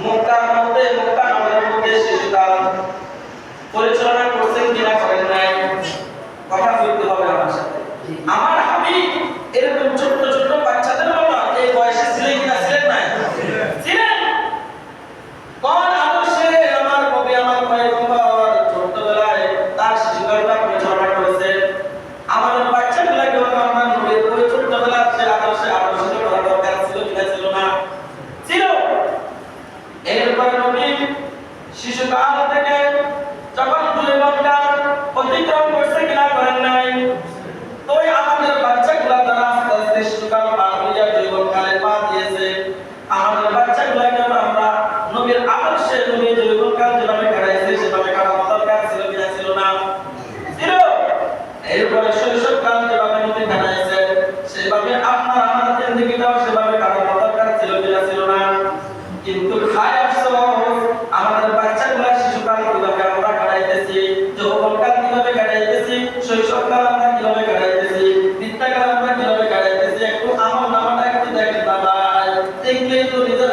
মক্কার মধ্যে মক্কা নগরের মধ্যে শিশুকাল পরিচালনা করছেন কিনা করেন নাই, কথা বলতে হবে আমার সাথে। আমার হাবিব এরকম ছোট্ট ছোট্ট বাচ্চাদের মতো এই বয়সে ছিলেন কিনা, ছিলেন নাই? ছিলেন। কোন আদর্শে আমার নবী আমার পয়গম্বর ছোটবেলায় তার শিশুকালটা পরিচালনা করেছেন? আমাদের বাচ্চাগুলোকে আমার নবীর ওই ছোটবেলার সে আদর্শে আদর্শিত করা দরকার ছিল কিনা, ছিল না? ছিল। এরপরে নবী শিশুকাল থেকে যখন যৌবনকাল অতিক্রম করছে কিনা করেন নাই? তো আমাদের বাচ্চাগুলা তারা আস্তে আস্তে শিশুকাল পার হইয়া যৌবনকালে পা দিয়েছে। আমাদের বাচ্চাগুলাকে আমরা নবীর আদর্শে নবীর যৌবনকাল যেভাবে কাটাইছে সেভাবে কাটানো দরকার ছিল কিনা, ছিল না? ছিল। এরপরে শৈশবকাল যেভাবে নবী কাটাইছে সেভাবে আপনার আমাদের জিন্দেগিটাও সেভাবে কাটানো দরকার ছিল কিনা, ছিল না? কিন্তু খায় আফসোস, আমাদের বাচ্চাগুলা শিশুকাল কিভাবে আমরা কাটাইতেছি, যৌবনকাল কিভাবে কাটাইতেছি, শৈশবকাল আমরা কিভাবে কাটাইতেছি, বৃদ্ধাকাল আমরা কিভাবে কাটাইতেছি, একটু আমল নামাটা একটু দেখেন বাবা, দেখলেই তো নিজের